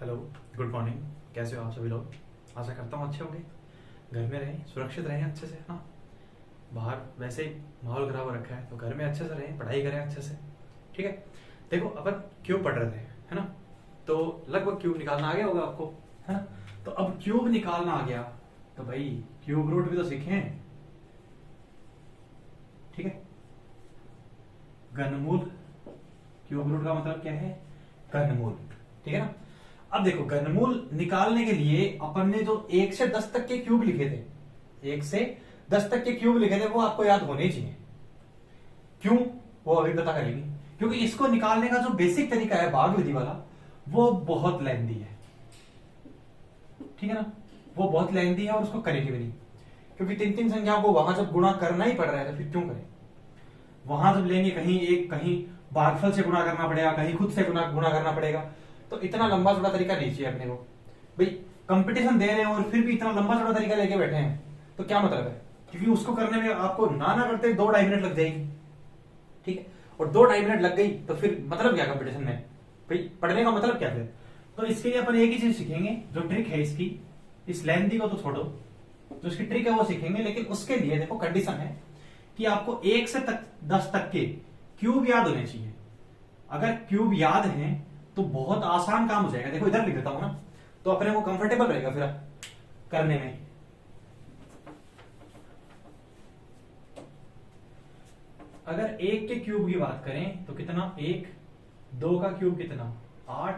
Hello, good morning. कैसे हो आप सभी लोग? आशा करता हूँ अच्छे होंगे, घर में रहें, सुरक्षित रहें अच्छे से। हाँ, बाहर वैसे ही माहौल खराब हो रखा है तो घर में अच्छे से रहें, पढ़ाई करें अच्छे से। ठीक है। देखो, अपन क्यूब पढ़ रहे थे, है ना? तो लगभग क्यूब निकालना आ गया होगा आपको, है ना? तो अब क्यूब निकालना आ गया तो भाई क्यूब रूट भी तो सीखें। ठीक है। घनमूल, क्यूब रूट का मतलब क्या है? घनमूल। ठीक है ना? अब देखो, घनमूल निकालने के लिए अपन ने जो 1 से 10 तक के क्यूब लिखे थे, 1 से 10 तक के क्यूब लिखे थे, वो आपको याद होने चाहिए। क्यों? वो अभी पता करेंगे। क्योंकि इसको निकालने का जो बेसिक तरीका है भाग विधि वाला, वो बहुत लेंदी है। ठीक है ना? वो बहुत लेंदी है और उसको करेंगे भी नहीं, क्योंकि 3-3 संख्याओं को वहां जब गुणा करना ही पड़ रहा है तो फिर क्यों करें? वहां जब लेंगे, कहीं एक, कहीं भागफल से गुणा करना पड़ेगा, कहीं खुद से गुणा करना पड़ेगा, तो इतना लंबा चौड़ा तरीका नहीं चाहिए अपने को। भाई कंपटीशन दे रहे हैं और फिर भी इतना लंबा चौड़ा तरीका लेके बैठे हैं तो क्या मतलब है? क्योंकि उसको करने में आपको ना करते 2-2.5 मिनट लग जाएगी। ठीक है। और 2-2.5 मिनट लग गई तो फिर मतलब क्या कंपटीशन में? भाई पढ़ने का मतलब क्या फिर? तो इसके लिए अपन एक ही चीज सीखेंगे, जो ट्रिक है इसकी, इस लेंथी को तो छोड़ो, जो इसकी ट्रिक है वो सीखेंगे। लेकिन उसके लिए देखो कंडीशन है कि आपको 1 से 10 तक के क्यूब याद होने चाहिए। अगर क्यूब याद है तो बहुत आसान काम हो जाएगा। देखो इधर लिख देता हूं ना, तो अपने को कंफर्टेबल रहेगा फिर करने में। अगर 1 के क्यूब की बात करें तो कितना? 1, 2 का क्यूब कितना? 8,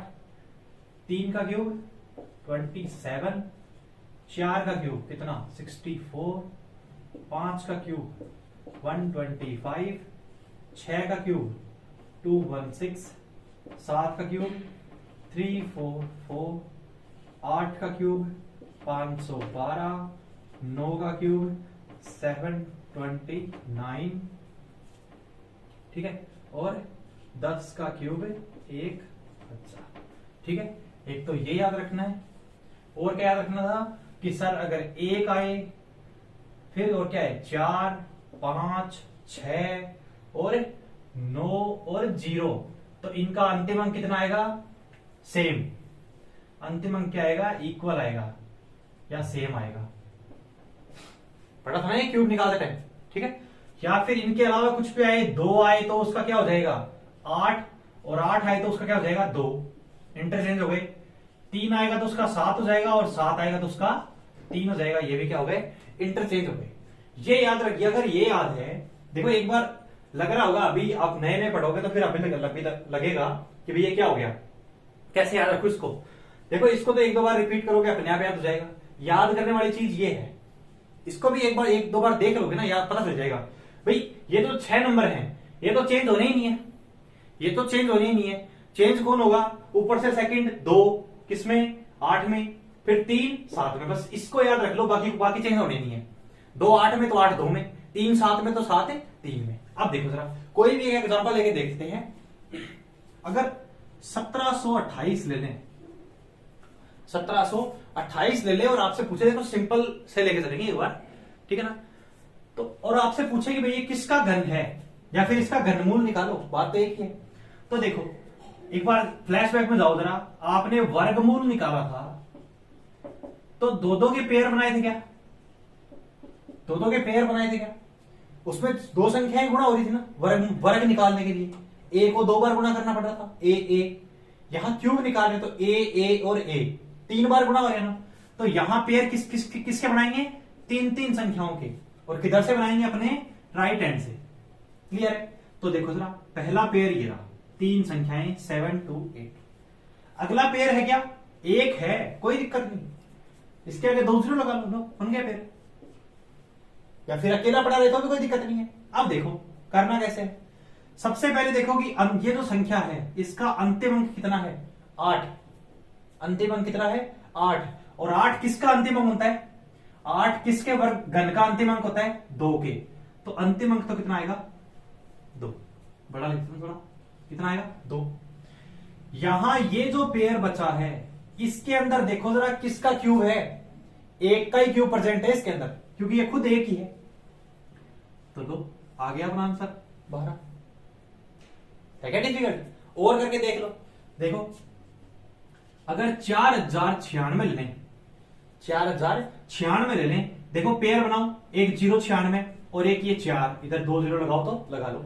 3 का क्यूब 27, 4 का क्यूब कितना? 64, 5 का क्यूब 125, 6 का क्यूब 216, 7 का क्यूब 344, 8 का क्यूब 512, 9 का क्यूब 729। ठीक है। और 10 का क्यूब 1 बच्चा। ठीक है। एक तो ये याद रखना है, और क्या याद रखना था कि सर अगर 1 आए, फिर और क्या है? 4, 5, 6 और 9 और 0, तो इनका अंतिम अंक कितना आएगा? सेम। अंतिम अंक क्या आएगा? इक्वल आएगा या सेम आएगा। पढ़ा था ना ये क्यूब निकालते टाइम? ठीक है। या फिर इनके अलावा कुछ भी आए, 2 आए तो उसका क्या हो जाएगा? 8, और 8 आए तो उसका क्या हो जाएगा? 2। इंटरचेंज हो गए। 3 आएगा तो उसका 7 हो जाएगा, और 7 आएगा तो उसका 3 हो जाएगा। ये भी क्या हो गए? इंटरचेंज हो गए। ये याद रखिए। अगर ये याद है, देखो एक बार लग रहा होगा, अभी आप नए नए पढ़ोगे तो फिर अभी लगेगा कि भैया क्या हो गया, कैसे याद रखो इसको। देखो इसको तो 1-2 बार रिपीट करोगे अपने आप याद हो जाएगा। याद करने वाली चीज ये है, इसको भी एक बार 1-2 बार देख लोगे ना, याद पता चल जाएगा। भाई ये तो 6 नंबर हैं, ये तो चेंज होने ही नहीं है, ये तो चेंज होने ही नहीं है। चेंज कौन होगा? ऊपर से सेकंड 2 किसमें? 8 में, फिर 3 7 में। बस इसको याद रख लो, बाकी बाकी चेंज होने नहीं है। 2 8 में तो 8 2 में, 3 7 में तो 7 3 में। अब देखो जरा, कोई भी एक एग्जांपल लेके देखते हैं। अगर 1728 ले लें, 1728 ले ले और आपसे पूछे, देखो सिंपल से लेके चलेंगे एक बार, ठीक है ना? तो और आपसे पूछे कि भाई ये किसका घन है, या फिर इसका घनमूल निकालो, बात तो एक ही है। तो देखो एक बार फ्लैशबैक में जाओ जरा, आपने वर्गमूल निकाला था तो 2-2 के पेयर बनाए थे क्या? 2-2 के पेयर बनाए थे क्या? उसमें 2 संख्याएं गुणा हो रही थी ना, वर्ग निकालने के लिए। ए को 2 बार गुणा करना पड़ रहा था, ए। यहां क्यूब निकाल रहे तो ए और ए 3 बार गुणा हो रहे ना, तो यहां पेयर किसके बनाएंगे? 3-3 संख्याओं के। और किधर से बनाएंगे? अपने राइट हैंड से। क्लियर है? तो देखो जरा, पहला पेयर ये रहा, 3 संख्याएं 7 2 8। अगला पेयर है क्या? 1 है, कोई दिक्कत नहीं, इसके आगे 2 0 लगा लो, बन गया पेयर। या फिर अकेला पड़ा रहता तो कोई दिक्कत नहीं है। अब देखो करना कैसे है। सबसे पहले देखो कि ये जो संख्या है इसका अंतिम अंक कितना है? 8। अंतिम अंक कितना है? 8। और 8 किसका अंतिम अंक होता है? 8 किसके वर्ग घन का अंतिम अंक होता है? 2 के। तो अंतिम अंक तो कितना आएगा? 2। बड़ा लिखते हैं थोड़ा, कितना आएगा? 2। यहां ये जो पेयर बचा है इसके अंदर देखो जरा किसका क्यूब है? 1 का ही क्यूब प्रेजेंट है इसके अंदर, क्योंकि ये खुद 1 ही है। तो लो, आ गया अपना आंसर 12। है क्या डिफिकल्ट? और करके देख लो। देखो अगर 4096 ले लें, 4096 ले लें, देखो पेयर बनाओ, एक 096 और एक ये 4, इधर 2 0 लगाओ तो लगा लो।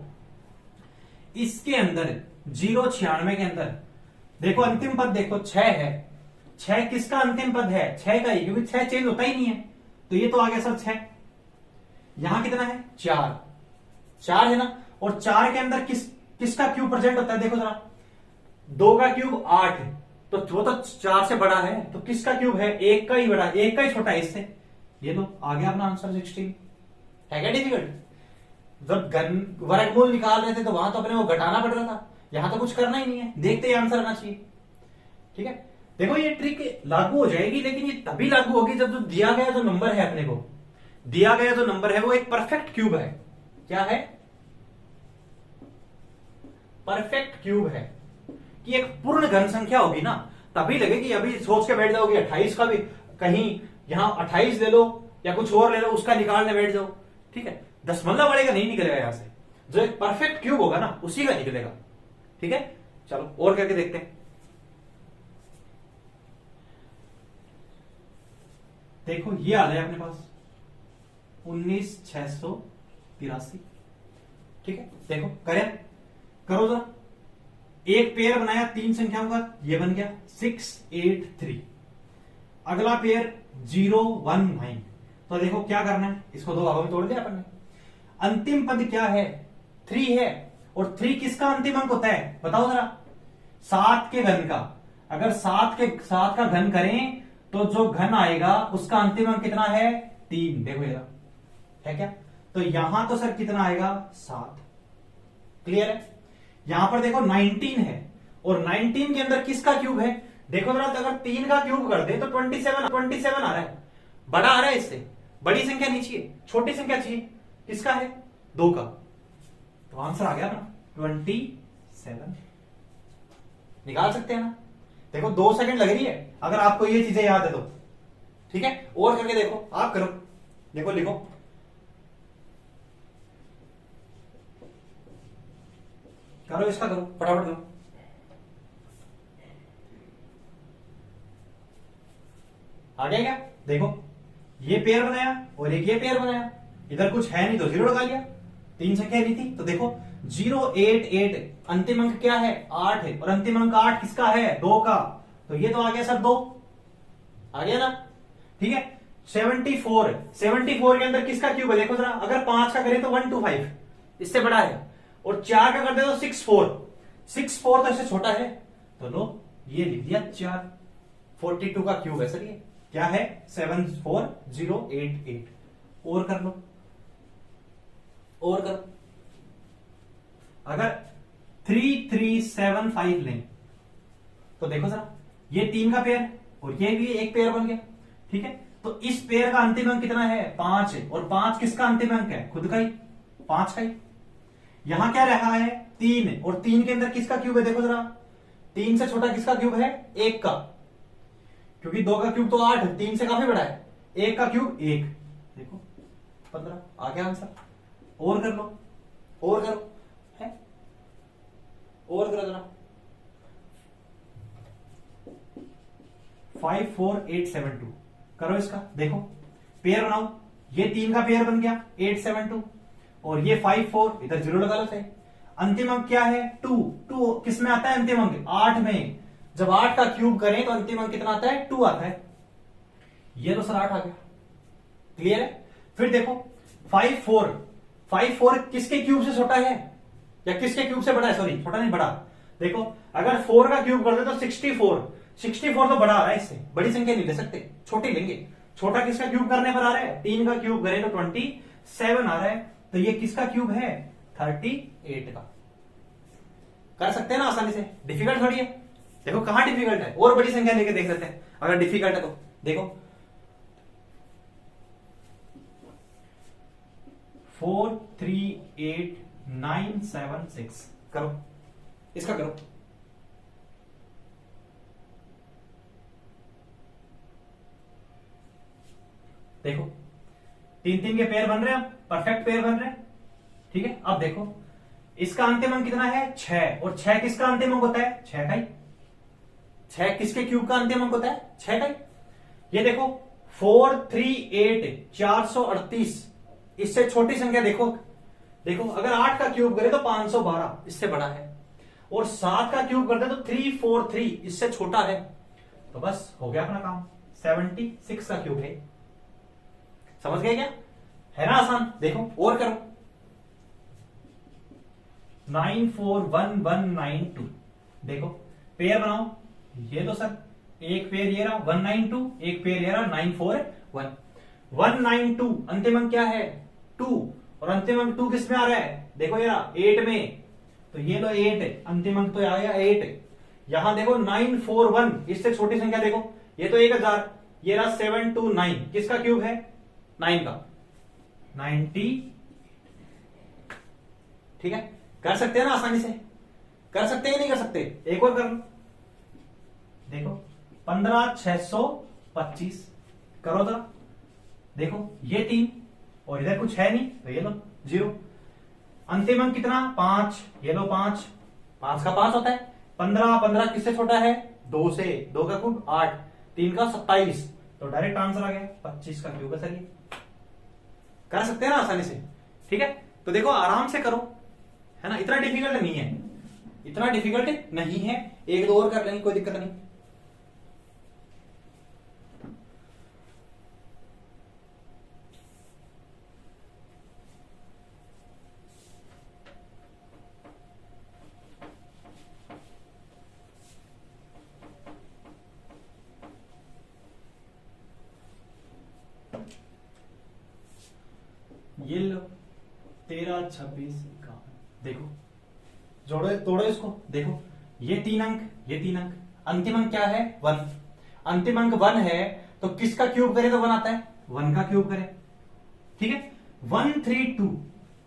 इसके अंदर 096 के अंदर देखो अंतिम पद देखो 6 है, 6 किसका अंतिम पद है? 6 का ही, क्योंकि 6 चेंज होता ही नहीं है, तो ये तो आ गया सर 6। यहां कितना है? 4, 4 है ना, और 4 के अंदर किसका क्यूब प्रेजेंट होता है? देखो जरा, 2 का क्यूब 8, तो वो तो 4 से बड़ा है, तो किसका क्यूब है? 1 का ही बड़ा, 1 का ही छोटा है इससे। ये तो आ गया अपना आंसर 16। है क्या डिफिकल्ट? जब वर्गमूल निकाल रहे थे तो वहां तो अपने वो घटाना पड़ रहा था, यहां तो कुछ करना ही नहीं है, देखते ही आंसर आना चाहिए। ठीक है, देखो ये ट्रिक लागू हो जाएगी, लेकिन ये तभी लागू होगी जब जो दिया गया जो नंबर है, अपने को दिया गया जो नंबर है वो एक परफेक्ट क्यूब है। क्या है? परफेक्ट क्यूब है, कि एक पूर्ण घन संख्या होगी ना, तभी लगेगी। अभी सोच के बैठ जाओगे 28 का भी, कहीं यहां 28 ले लो या कुछ और ले लो, उसका निकालने बैठ जाओ, ठीक है, दशमलव वाले का नहीं निकलेगा यहां से, जो एक परफेक्ट क्यूब होगा ना उसी का निकलेगा। ठीक है, चलो और करके देखते हैं। देखो ये आ जाए अपने पास 19683। ठीक है, देखो करो जरा, एक पेयर बनाया 3 संख्याओं का, ये बन गया 683। अगला पेयर 019, तो देखो क्या करना है, इसको 2 भागों में तोड़ दिया अपन ने। अंतिम पद क्या है? 3 है, और 3 किसका अंतिम अंक होता है? बताओ जरा। 7 के घन का। अगर 7 का घन करें तो जो घन आएगा उसका अंतिम अंक कितना है? 3। देखो जरा, है क्या? तो यहां तो सर कितना आएगा? 7। क्लियर है? यहां पर देखो 19 है, और 19 के अंदर किसका क्यूब है? देखो जरा, अगर 3 का क्यूब कर दे तो 27 आ रहा है, बड़ा आ रहा है, इससे बड़ी संख्या नहीं चाहिए, छोटी संख्या चाहिए। किसका है? 2 का, तो आंसर आ गया ना 27। निकाल सकते हैं ना? देखो 2 सेकंड लग रही है, अगर आपको ये चीजें याद है तो। ठीक है, और करके देखो, आप करो, देखो लिखो, करो इसका, करो फटाफट करो। आ गया क्या? देखो ये पेयर बनाया और एक ये पेयर बनाया, इधर कुछ है नहीं तो 0 लगा लिया, 3 संख्या नहीं थी, तो देखो 088, अंतिम अंक क्या है? 8 है, और अंतिम अंक 8 किसका है? 2 का, तो ये तो आ गया सर 2। आ गया ना? ठीक है, 74 के अंदर किसका क्यूब है? देखो जरा, अगर 5 का करें तो 125, इससे बड़ा है, और 4 का कर दे तो 64 तो इससे छोटा है, तो लो ये लिख दिया 4। 42 का क्यूब है सर ये। क्या है? 74088। और कर लो, और करो। अगर 3375 लें तो देखो जरा, ये 3 का पेयर और ये भी एक पेयर बन गया। ठीक है, तो इस पेयर का अंतिम अंक कितना है? 5 है, और 5 किसका अंतिम अंक है? खुद का ही, 5 का ही। यहां क्या रहा है? 3 है, और 3 के अंदर किसका क्यूब है? देखो जरा, 3 से छोटा किसका क्यूब है? 1 का, क्योंकि 2 का क्यूब तो 8 है, 3 से काफी बड़ा है, 1 का क्यूब 1, देखो 15। आ गया आंसर। और कर लो, और करो, है और करो जरा। 54872 करो इसका, देखो पेयर बनाओ, ये 3 का पेयर बन गया 872, और ये 54, इधर 0 लगा लो थे। अंतिम अंक क्या है? 2 किस में आता है अंतिम अंक? 8 में। जब 8 का क्यूब करें तो अंतिम अंक कितना आता है? 2 आता है। ये तो सर 8 आ गया। क्लियर है? फिर देखो 54 किसके क्यूब से छोटा है या किसके क्यूब से बड़ा है? सॉरी, छोटा नहीं, बड़ा। देखो अगर 4 का क्यूब कर दे तो 64 तो बड़ा आ रहा है, इससे बड़ी संख्या नहीं ले सकते, छोटी लेंगे। छोटा किसका क्यूब करने पर आ रहा है? 3 का क्यूब करें तो 27 आ रहा है, तो ये किसका क्यूब है? 38 का। कर सकते हैं ना आसानी से, डिफिकल्ट थोड़ी है। देखो कहां डिफिकल्ट है, और बड़ी संख्या लेके देख लेते हैं अगर डिफिकल्ट है तो। देखो 438976 करो, इसका करो। देखो 3 के पेयर बन रहे हैं, परफेक्ट पेयर बन रहे हैं। ठीक है, अब देखो इसका अंतिम अंक कितना है? 6, और 6 किसका अंतिम अंक होता है? 6 का ही। 6 किसके क्यूब का अंतिम अंक होता है? 6 का ही। ये देखो 438 438, इससे छोटी संख्या देखो, देखो अगर 8 का क्यूब करे तो 512, इससे बड़ा है, और 7 का क्यूब करते तो 343, इससे छोटा है। तो बस हो गया अपना काम, 76 का क्यूब है। समझ गए क्या? है ना आसान? देखो और करो, 941192, देखो पेयर बनाओ। ये तो सर एक पेयर ये रहा 192, एक पेयर ये रहा 941। 192 अंतिम अंक क्या है? 2, और अंतिम अंक 2 किस में आ रहा है? देखो ये रहा 8 में, तो ये लो 8 है, अंतिम अंक तो आ गया 8। यहां देखो 941, इससे छोटी संख्या देखो, ये तो 1000, ये रहा 729, किसका क्यूब है? 9 का, 90। ठीक है, कर सकते हैं ना आसानी से? कर सकते हैं नहीं कर सकते? एक और कर लो, देखो 15625, करो जरा, देखो ये 3 और इधर कुछ है नहीं, तो ये लो 0। अंतिम अंक कितना? 5, ये लो 5, 5 का 5 होता है। 15, 15 किससे छोटा है? 2 से, 2 का क्यूब 8, 3 का 27, तो डायरेक्ट आंसर आ गया 25 का क्यूब है सर ये। कर सकते हैं ना आसानी से? ठीक है, तो देखो आराम से करो, है ना, इतना डिफिकल्ट नहीं है, इतना डिफिकल्ट नहीं है। एक दो और कर लेंगे, कोई दिक्कत नहीं। ये लो 13, 26, 51, देखो जोड़ो तोड़ो इसको, देखो ये 3 अंक, ये 3 अंक, अंतिम अंक क्या है? 1, अंतिम अंक 1 है, तो किसका क्यूब करे तो 1 आता है? 1 का क्यूब करे। ठीक है, 132,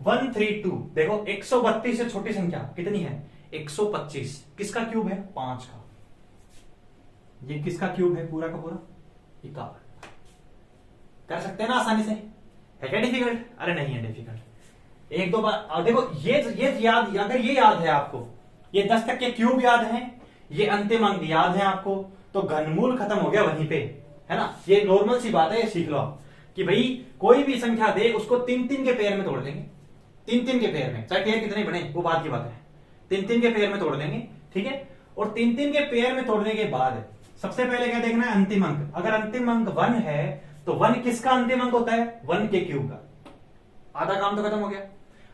132, देखो 132 से छोटी संख्या कितनी है? 125, किसका क्यूब है? 5 का। ये किसका क्यूब है? पूरा का पूरा 51। कर सकते हैं ना आसानी से? है क्या डिफिकल्ट? अरे नहीं है डिफिकल्ट। एक दो बार और देखो, ये याद, अगर ये याद है आपको, ये 10 तक के क्यूब याद है, ये अंतिम अंक याद है आपको, तो घनमूल खत्म हो गया वहीं पे, है ना। ये नॉर्मल सी बात है, ये सीख लो आप कि भाई कोई भी संख्या दे उसको 3-3 के पेयर में तोड़ लेंगे, 3-3 के पेयर में, चाहे पेयर कितने बने वो बात की बात है, 3-3 के पेयर में तोड़ लेंगे। ठीक है, और 3-3 के पेयर में तोड़ने के बाद सबसे पहले क्या देखना है? अंतिम अंक। अगर अंतिम अंक 1 है तो 1 किसका अंतिम अंक होता है? 1 के क्यूब का। आधा काम तो खत्म हो गया।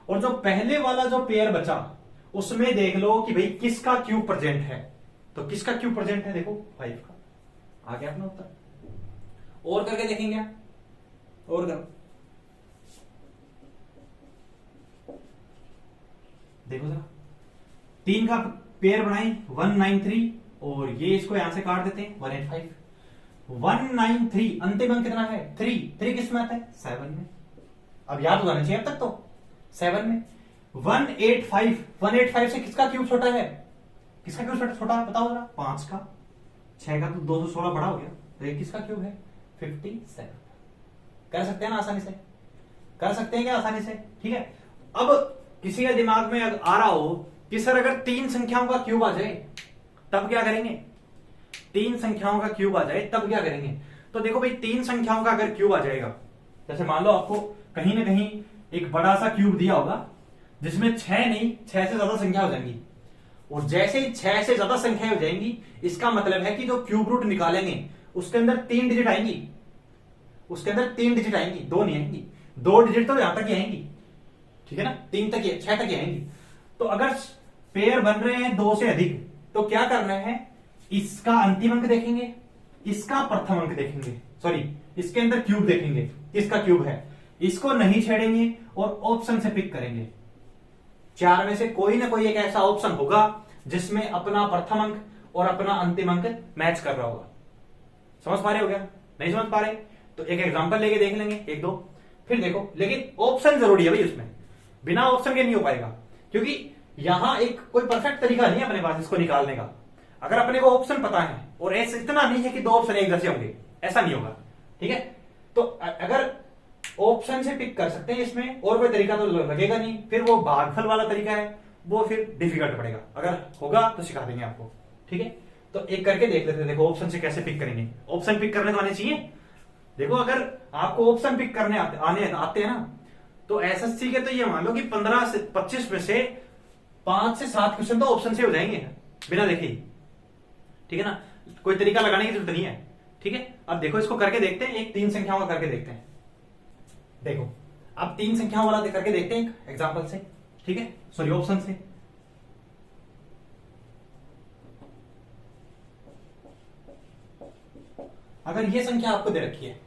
और जो पहले वाला जो पेयर बचा उसमें देख लो कि भाई किसका क्यूब प्रेजेंट है, तो किसका क्यूब प्रेजेंट है? देखो 5 का। आ गया अपना उत्तर। और करके देखेंगे, और करो, देखो जरा 3 का पेयर बनाए 193, और ये इसको यहां से काट देते हैं 185। 193 अंतिम अंक कितना है? 3 किस में आता है? 7 में। अब याद हो जाना चाहिए अब तक तो, 7 में। 185 से किसका क्यूब छोटा है? किसका क्यूब छोटा है बताओ जरा? 5 का। 6 का तो 216 बड़ा हो गया, तो ये किसका क्यूब है? 57। कर सकते हैं ना आसानी से? कर सकते हैं क्या आसानी से? ठीक है, अब किसी के दिमाग में आ रहा हो कि सर अगर 3 संख्याओं का क्यूब आ जाए तब क्या करेंगे? 3 संख्याओं का क्यूब आ जाए तब क्या करेंगे? तो देखो भाई 3 संख्याओं का अगर क्यूब आ जाएगा, जैसे मान लो आपको कहीं ना कहीं एक बड़ा सा क्यूब दिया होगा जिसमें 6 नहीं 6 से ज्यादा संख्या हो जाएंगी, और जैसे ही 6 से ज्यादा संख्या हो जाएंगी इसका मतलब है कि जो क्यूब रूट निकालेंगे उसके अंदर 3 डिजिट आएंगी, उसके अंदर 3 डिजिट आएंगी, 2 नहीं आएंगी, 2 डिजिट तो यहां तक ही आएंगी। ठीक है ना, 3 तक 6 तक ही आएंगी। तो अगर पेयर बन रहे हैं 2 से अधिक तो क्या करना है? इसका अंतिम अंक देखेंगे, इसका प्रथम अंक देखेंगे, सॉरी इसके अंदर क्यूब देखेंगे, किसका क्यूब है, इसको नहीं छेड़ेंगे और ऑप्शन से पिक करेंगे। 4 में से कोई ना कोई एक ऐसा ऑप्शन होगा जिसमें अपना प्रथम अंक और अपना अंतिम अंक मैच कर रहा होगा। समझ पा रहे हो क्या? नहीं समझ पा रहे तो एक एग्जांपल लेके देख लेंगे, एक दो, फिर देखो। लेकिन ऑप्शन जरूरी है भाई, उसमें बिना ऑप्शन के नहीं हो पाएगा, क्योंकि यहां एक कोई परफेक्ट तरीका नहीं है अपने पास इसको निकालने का। अगर अपने को ऑप्शन पता है, और ऐसा इतना नहीं है कि 2 ऑप्शन एक जैसे होंगे, ऐसा नहीं होगा। ठीक है, तो अगर ऑप्शन से पिक कर सकते हैं इसमें, और कोई तरीका तो लगेगा नहीं, फिर वो भागफल वाला तरीका है, वो फिर डिफिकल्ट पड़ेगा। अगर होगा तो सिखा देंगे आपको। ठीक है, तो एक करके देख लेते हैं। देखो ऑप्शन से कैसे पिक करेंगे, ऑप्शन पिक करने तो आने चाहिए। देखो अगर आपको ऑप्शन पिक करने आते हैं ना, तो एसएससी के तो ये मान लो कि 15 से 25 में से 5 से 7 क्वेश्चन तो ऑप्शन से हो जाएंगे बिना देखे ही, ठीक है ना, कोई तरीका लगाने की जरूरत नहीं है। ठीक है, अब देखो इसको करके देखते हैं, एक 3 संख्याओं का करके देखते हैं। देखो अब 3 संख्याओं वाला करके देखते हैं एक एग्जाम्पल से, ठीक है, सॉरी ऑप्शन से। अगर ये संख्या आपको दे रखी है,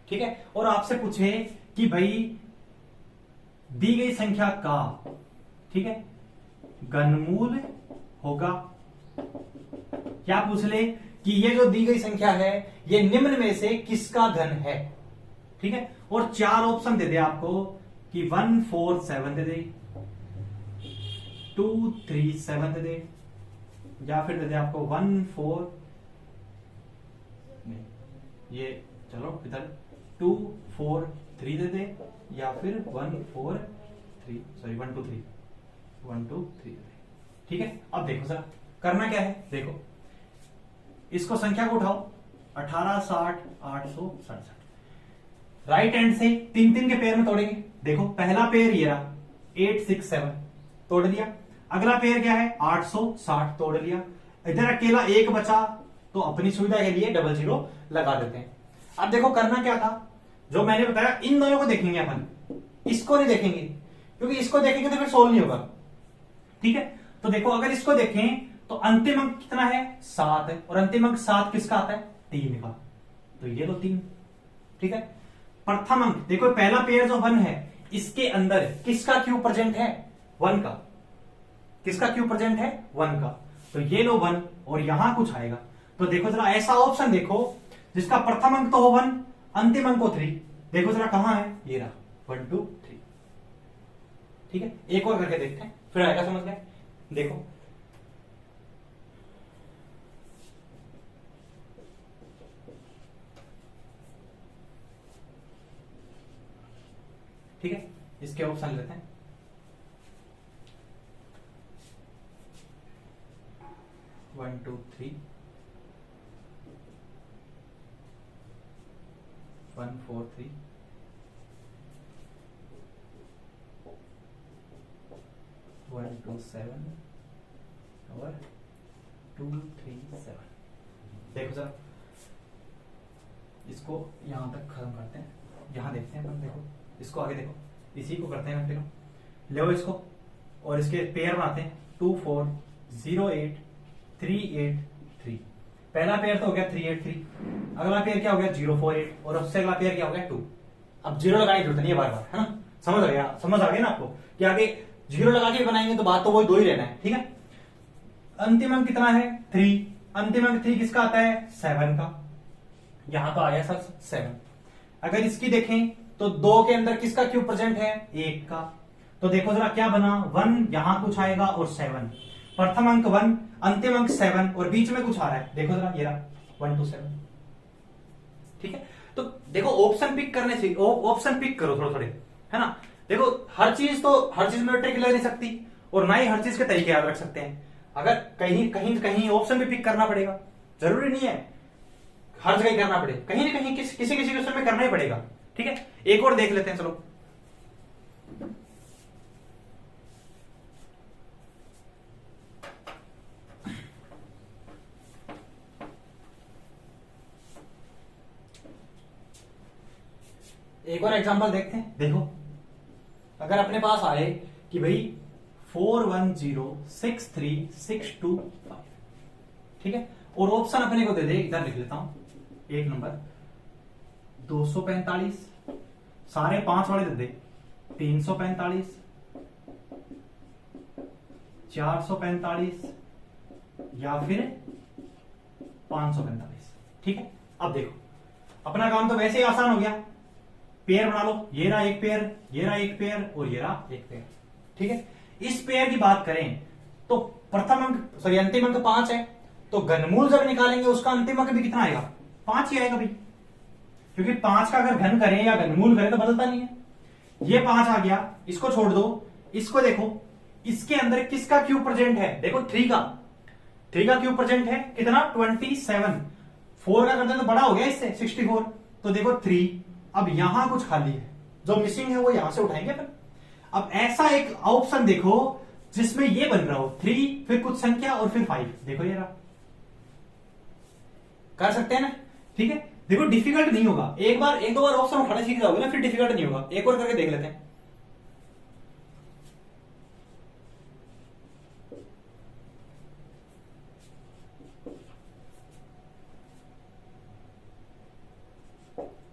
ठीक है, और आपसे पूछे कि भाई दी गई संख्या का, ठीक है, घनमूल होगा, क्या पूछ ले कि ये जो दी गई संख्या है ये निम्न में से किसका घन है, ठीक है, और 4 ऑप्शन दे दे आपको कि 1 4 7 दे दे, 2 3 7 दे दे, या फिर दे दे आपको 1 4 नहीं, ये चलो इधर 2 4 3 दे दे, या फिर 1 4 3 सॉरी 1 2 3 1 2 3 दे दे। ठीक है, अब देखो जरा करना क्या है। देखो इसको संख्या को उठाओ, 18 60 867, राइट हैंड से 3 के पेयर में तोड़ेंगे। देखो पहला पेयर ये रहा 8 6 7 तोड़ लिया, अगला पेयर क्या है 860 तोड़ लिया, इधर अकेला एक बचा तो अपनी सुविधा के लिए डबल जीरो लगा देते हैं। अब देखो करना क्या था, जो मैंने बताया इन दोनों को देखेंगे अपन, इसको नहीं देखेंगे क्योंकि इसको देखेंगे तो फिर सोल्व नहीं होगा। ठीक है, तो देखो अगर इसको देखें तो अंतिम अंक कितना है 7 है, और अंतिम अंक 7 किसका आता है 3 का, तो ये लो 3। ठीक है, प्रथम अंक देखो पहला पेयर जो 1 है इसके अंदर किसका क्यूब प्रेजेंट है 1 का, किसका क्यूब प्रेजेंट है 1 का, तो ये लो 1 और यहां कुछ आएगा। तो देखो जरा ऐसा ऑप्शन देखो जिसका प्रथम अंक तो हो 1 अंतिम अंक हो 3, देखो जरा कहां है, ये रहा 1 2 3। ठीक है, एक और करके देखते हैं फिर आएगा समझ में। देखो ठीक है, इसके ऑप्शन लेते हैं। 1 2 3 1 4 3 1 2 7 और 2 3 7। देखो सर इसको यहां तक खत्म करते हैं, यहां देखते हैं अपन। देखो इसको आगे देखो, इसी को करते हैं फिर ले इसको और इसके पेयर बनाते हैं 2 4 0 8 3 8 3। पहला पेयर तो हो गया 3 8 3, अगला पेयर क्या हो गया 0 4 8 और उससे अगला पेयर क्या हो गया 2। अब जीरो लगाने की जरूरत नहीं है बार बार, है ना, समझ आ गया ना आपको कि आगे जीरो लगा के बनाएंगे तो बात तो वही 2 ही रहना है। ठीक है, अंतिम अंक कितना है 3, अंतिम अंक 3 किसका आता है 7 का, यहां तो आया सर 7। अगर इसकी देखें तो 2 के अंदर किसका क्यूब प्रेजेंट है 1 का, तो देखो जरा क्या बना 1 यहां कुछ आएगा और 7, प्रथम अंक 1 अंतिम अंक 7 और बीच में कुछ आ रहा है, देखो जरा ये रहा 1 2 7। ठीक है, तो देखो ऑप्शन पिक करने से ऑप्शन पिक करो थोड़े थोड़े, है ना। देखो हर चीज में ट्रिक ले नहीं सकती और ना ही हर चीज के तरीके याद रख सकते हैं। अगर कहीं ऑप्शन भी पिक करना पड़ेगा, जरूरी नहीं है हर जगह करना पड़े, कहीं ना कहीं किसी क्वेश्चन में करना ही पड़ेगा। ठीक है, एक और देख लेते हैं चलो। एक और एग्जांपल देखते हैं। देखो अगर अपने पास आए कि भाई 4 1 0 6 3 6 2 5, ठीक है, और ऑप्शन अपने को दे दे, इधर लिख लेता हूं 1 नंबर 245, सारे 5 वाले दे दे 345 445 या फिर 545। ठीक है, अब देखो अपना काम तो वैसे ही आसान हो गया, पेयर बना लो, ये रहा एक पेयर, ये रहा एक पेयर और ये रहा एक पेयर। ठीक है, इस पेयर की बात करें तो प्रथम अंक सॉरी अंतिम अंक 5 है, तो घनमूल जब निकालेंगे उसका अंतिम अंक भी कितना आएगा 5 ही आएगा भाई, क्योंकि 5 का अगर घन करें या घनमूल करें तो बदलता नहीं है। ये 5 आ गया, इसको छोड़ दो, इसको देखो इसके अंदर किसका क्यूब प्रेजेंट है, देखो 3 का, 3 का क्यूब प्रेजेंट है कितना 27, 4 का करते तो बड़ा हो गया इससे 64, तो देखो 3, अब यहां कुछ खाली है, जो मिसिंग है वो यहां से उठाएंगे फिर। अब ऐसा एक ऑप्शन देखो जिसमें ये बन रहा हो 3 फिर कुछ संख्या और फिर 5, देखो ये रहा, कर सकते हैं ना, ठीक है। देखो डिफिकल्ट नहीं होगा, एक दो बार ऑप्शन उठाना सीख जाओगे ना, फिर डिफिकल्ट नहीं होगा। एक और करके देख लेते हैं।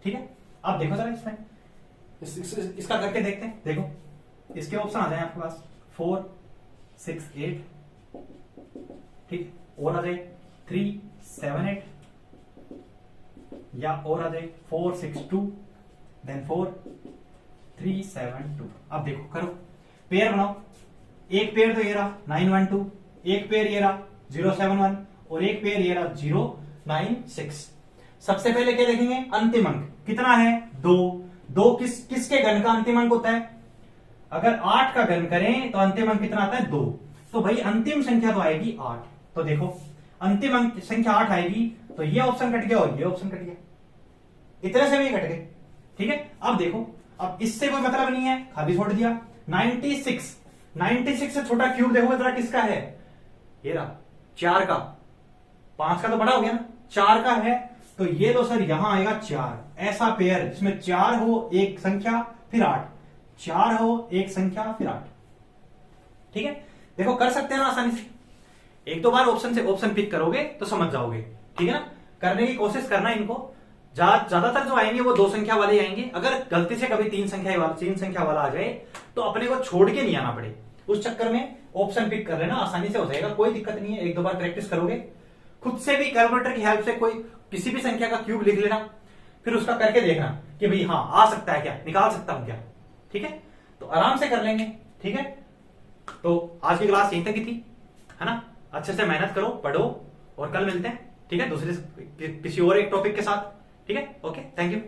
ठीक है, अब देखो जरा इसमें इसका करके देखते हैं। देखो इसके ऑप्शन आ जाए आपके पास 4, 6, 8, ठीक, और आ जाए 3, 7, 8, या और आ जाए 4, 6, 2, देन 4, 3, 7, 2। अब देखो करो, पेयर बनाओ। एक पेयर तो ये रहा 9, 1, 2, एक पेयर ये रहा 0, 7, 1, और एक पेयर ये रहा 0, 9, 6। सबसे पहले क्या देखेंगे, अंतिम अंक कितना है 2। 2 किसके घन का अंतिम अंक होता है, अगर 8 का घन करें तो अंतिम अंक कितना आता है 2, तो भाई अंतिम संख्या तो आएगी 8। तो देखो अंतिम अंक संख्या 8 आएगी, तो ये ऑप्शन कट गया और ये ऑप्शन कट गया, इतने से भी कट गए, ठीक है। अब देखो, अब इससे कोई मतलब नहीं है, खाली छोड़ दिया। 96 से छोटा क्यूब देखो जरा किसका है, ये रहा 4 का, 5 का तो बड़ा हो गया ना, 4 का है, तो ये तो सर यहां आएगा 4। ऐसा पेयर जिसमें 4 हो एक संख्या फिर 8, 4 हो एक संख्या फिर 8, ठीक है। देखो कर सकते हैं ना आसानी से, एक दो बार ऑप्शन से ऑप्शन पिक करोगे तो समझ जाओगे, ठीक है ना। करने की कोशिश करना इनको, ज्यादातर जो आएंगे वो 2 संख्या वाले आएंगे। अगर गलती से कभी 3 संख्या वाला आ जाए तो अपने को छोड़ के नहीं आना पड़े, उस चक्कर में ऑप्शन पिक कर लेना, आसानी से हो जाएगा, कोई दिक्कत नहीं है। एक दो बार प्रैक्टिस करोगे, खुद से भी कैलकुलेटर की हेल्प से कोई किसी भी संख्या का क्यूब लिख लेना, फिर उसका करके देखना कि भाई हाँ आ सकता है क्या, निकाल सकता हूं क्या, ठीक है। तो आराम से कर लेंगे, ठीक है। तो आज की क्लास यहीं तक की थी, है ना। अच्छे से मेहनत करो, पढ़ो, और कल मिलते हैं, ठीक है, दूसरे किसी और एक टॉपिक के साथ, ठीक है। Okay, thank you.